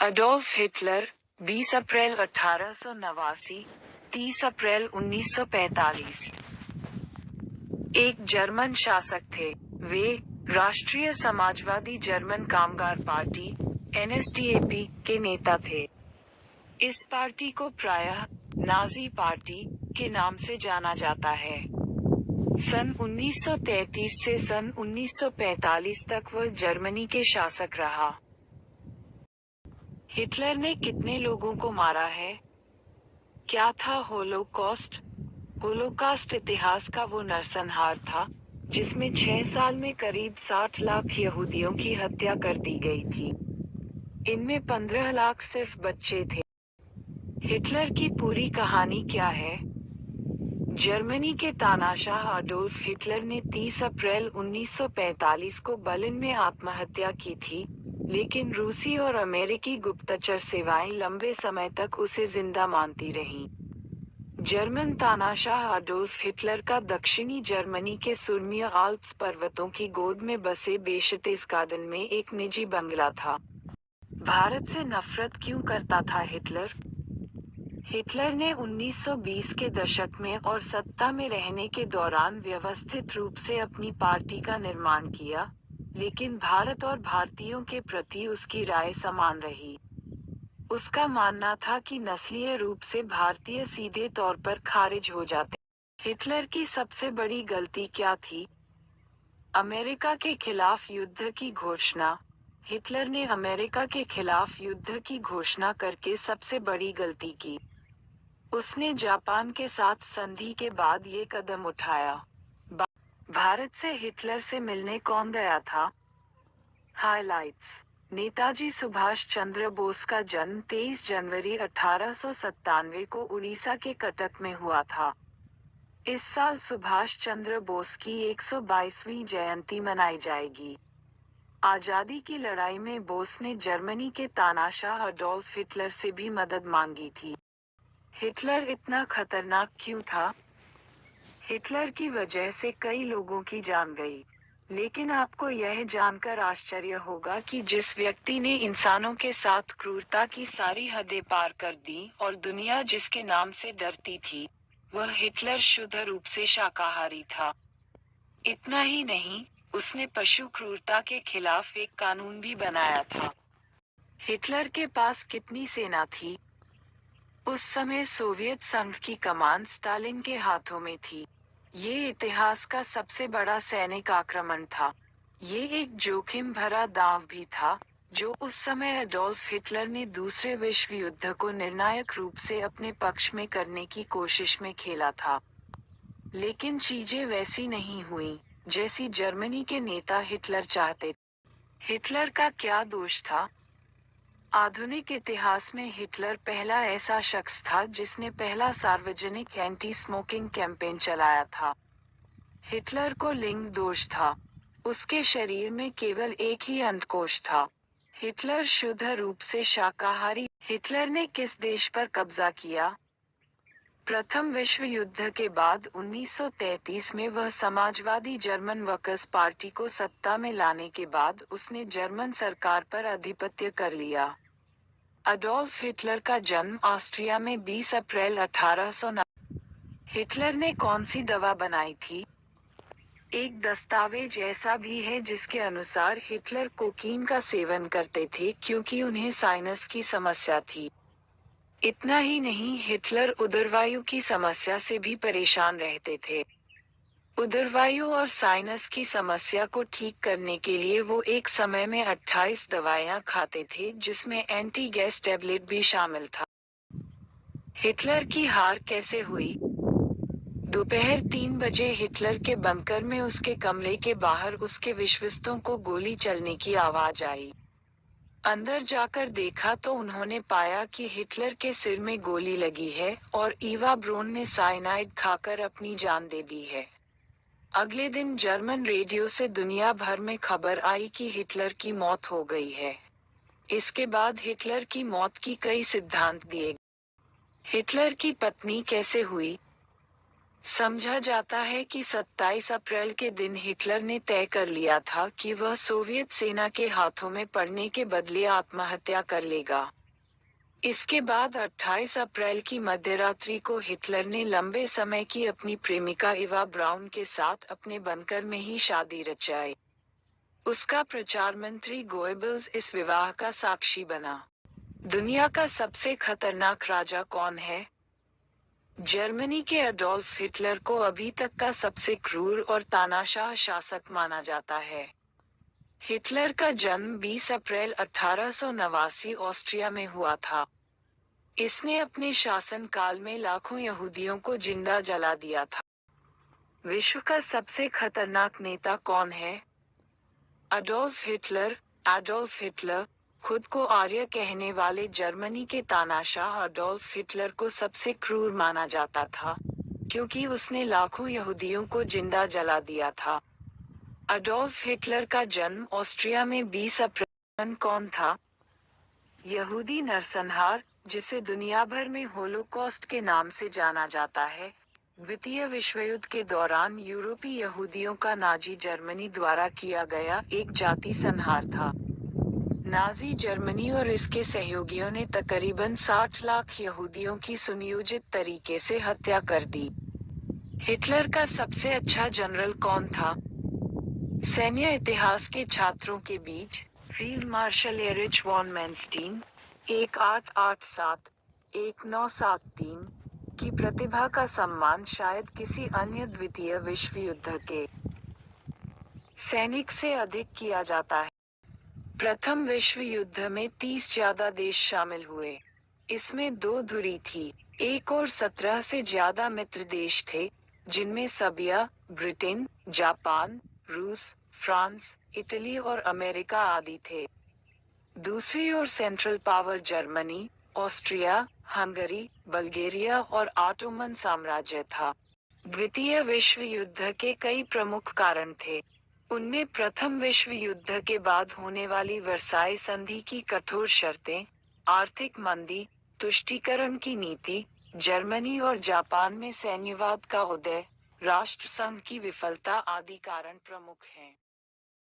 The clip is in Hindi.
अडोल्फ हिटलर 20 अप्रैल 1889, 30 अप्रैल 1945। एक जर्मन शासक थे। वे राष्ट्रीय समाजवादी जर्मन कामगार पार्टी (NSDAP) के नेता थे। इस पार्टी को प्रायः नाजी पार्टी के नाम से जाना जाता है। सन 1933 से सन 1945 तक वह जर्मनी के शासक रहा। हिटलर ने कितने लोगों को मारा है? क्या था होलोकॉस्ट? होलोकॉस्ट इतिहास का वो नरसंहार था जिसमें 6 साल में करीब 60 लाख यहूदियों की हत्या कर दी गई थी। इनमें 15 लाख सिर्फ बच्चे थे। हिटलर की पूरी कहानी क्या है? जर्मनी के तानाशाह अडोल्फ हिटलर ने 30 अप्रैल 1945 को बर्लिन में आत्महत्या की थी, लेकिन रूसी और अमेरिकी गुप्तचर सेवाएं लंबे समय तक उसे जिंदा मानती रहीं। जर्मन तानाशाह अडोल्फ हिटलर का दक्षिणी जर्मनी के सुरम्य आल्प्स पर्वतों की गोद में बसे बेशतेस्गार्डन में एक निजी बंगला था। भारत से नफरत क्यों करता था हिटलर? हिटलर ने 1920 के दशक में और सत्ता में रहने के दौरान व्यवस्थित रूप से अपनी पार्टी का निर्माण किया, लेकिन भारत और भारतीयों के प्रति उसकी राय समान रही। उसका मानना था कि नस्लीय रूप से भारतीय सीधे तौर पर खारिज हो जाते। हिटलर की सबसे बड़ी गलती क्या थी? अमेरिका के खिलाफ युद्ध की घोषणा। हिटलर ने अमेरिका के खिलाफ युद्ध की घोषणा करके सबसे बड़ी गलती की। उसने जापान के साथ संधि के बाद ये कदम उठाया। भारत से हिटलर से मिलने कौन गया था? हाइलाइट्स। नेताजी सुभाष चंद्र बोस का जन्म 23 जनवरी 1897 को उड़ीसा के कटक में हुआ था। इस साल सुभाष चंद्र बोस की 122वीं जयंती मनाई जाएगी। आजादी की लड़ाई में बोस ने जर्मनी के तानाशाह अडोल्फ हिटलर से भी मदद मांगी थी। हिटलर इतना खतरनाक क्यों था? हिटलर की वजह से कई लोगों की जान गई, लेकिन आपको यह जानकर आश्चर्य होगा कि जिस व्यक्ति ने इंसानों के साथ क्रूरता की सारी हदें पार कर दी और दुनिया जिसके नाम से डरती थी, वह हिटलर शुद्ध रूप से शाकाहारी था। इतना ही नहीं, उसने पशु क्रूरता के खिलाफ एक कानून भी बनाया था। हिटलर के पास कितनी सेना थी? उस समय सोवियत संघ की कमान स्टालिन के हाथों में थी। ये इतिहास का सबसे बड़ा सैनिक आक्रमण था। ये एक जोखिम भरा दांव भी था, जो उस समय अडोल्फ हिटलर ने दूसरे विश्व युद्ध को निर्णायक रूप से अपने पक्ष में करने की कोशिश में खेला था। लेकिन चीजें वैसी नहीं हुई जैसी जर्मनी के नेता हिटलर चाहते थे। हिटलर का क्या दोष था? आधुनिक इतिहास में हिटलर पहला ऐसा शख्स था जिसने पहला सार्वजनिक एंटी स्मोकिंग कैंपेन चलाया था। हिटलर को लिंग दोष था। उसके शरीर में केवल एक ही अंडकोश था। हिटलर शुद्ध रूप से शाकाहारी। हिटलर ने किस देश पर कब्जा किया? प्रथम विश्व युद्ध के बाद 1933 में वह समाजवादी जर्मन वर्कर्स पार्टी को सत्ता में लाने के बाद उसने जर्मन सरकार पर आधिपत्य कर लिया। अडोल्फ हिटलर का जन्म ऑस्ट्रिया में 20 अप्रैल 1890। हिटलर ने कौन सी दवा बनाई थी? एक दस्तावेज ऐसा भी है जिसके अनुसार हिटलर कोकीन का सेवन करते थे क्योंकि उन्हें साइनस की समस्या थी। इतना ही नहीं, हिटलर उदरवायु की समस्या से भी परेशान रहते थे। उदरवायु और साइनस की समस्या को ठीक करने के लिए वो एक समय में 28 दवाइयां खाते थे, जिसमें एंटी गैस टैबलेट भी शामिल था। हिटलर की हार कैसे हुई? दोपहर 3 बजे हिटलर के बंकर में उसके कमरे के बाहर उसके विश्वस्तों को गोली चलने की आवाज आई। अंदर जाकर देखा तो उन्होंने पाया कि हिटलर के सिर में गोली लगी है और ईवा ब्रोन ने साइनाइड खाकर अपनी जान दे दी है। अगले दिन जर्मन रेडियो से दुनिया भर में खबर आई कि हिटलर की मौत हो गई है। इसके बाद हिटलर की मौत की कई सिद्धांत दिए। हिटलर की पत्नी कैसे हुई? समझा जाता है कि 27 अप्रैल के दिन हिटलर ने तय कर लिया था कि वह सोवियत सेना के हाथों में पड़ने के बदले आत्महत्या कर लेगा। इसके बाद 28 अप्रैल की मध्यरात्रि को हिटलर ने लंबे समय की अपनी प्रेमिका इवा ब्राउन के साथ अपने बंकर में ही शादी रचाई। उसका प्रचार मंत्री गोएबल्स इस विवाह का साक्षी बना। दुनिया का सबसे खतरनाक राजा कौन है? जर्मनी के अडोल्फ हिटलर को अभी तक का सबसे क्रूर और तानाशाह शासक माना जाता है। हिटलर का जन्म 20 अप्रैल 1889 ऑस्ट्रिया में हुआ था। इसने अपने शासनकाल में लाखों यहूदियों को जिंदा जला दिया था। विश्व का सबसे खतरनाक नेता कौन है? Adolf Hitler. एडोल्फ हिटलर, खुद को आर्य कहने वाले जर्मनी के तानाशाह अडोल्फ हिटलर को सबसे क्रूर माना जाता था, क्योंकि उसने लाखों यहूदियों को जिंदा जला दिया था। अडोल्फ हिटलर का जन्म ऑस्ट्रिया में 20 अप्रैल। कौन था? यहूदी नरसंहार, जिसे दुनिया भर में होलोकॉस्ट के नाम से जाना जाता है, द्वितीय विश्व युद्ध के दौरान यूरोपीय यहूदियों का नाजी जर्मनी द्वारा किया गया एक जाति संहार था। नाजी जर्मनी और इसके सहयोगियों ने तकरीबन 60 लाख यहूदियों की सुनियोजित तरीके से हत्या कर दी। हिटलर का सबसे अच्छा जनरल कौन था? सैन्य इतिहास के छात्रों के बीच field marshal Erich von Manstein 1887-1973 की प्रतिभा का सम्मान शायद किसी अन्य द्वितीय विश्व युद्ध के सैनिक से अधिक किया जाता है। प्रथम विश्व युद्ध में 30 ज्यादा देश शामिल हुए। इसमें दो धुरी थी, एक और 17 से ज्यादा मित्र देश थे, जिनमें सर्बिया, ब्रिटेन, जापान, रूस, फ्रांस, इटली और अमेरिका आदि थे। दूसरी ओर central power Germany, Austria, Hungary, Bulgaria और ऑटोमन साम्राज्य था। द्वितीय विश्व युद्ध के कई प्रमुख कारण थे। उनमें प्रथम विश्व युद्ध के बाद होने वाली वर्साई संधि की कठोर शर्तें, आर्थिक मंदी, तुष्टीकरण की नीति, जर्मनी और जापान में सैन्यवाद का उदय, राष्ट्रसंघ की विफलता आदि कारण प्रमुख हैं।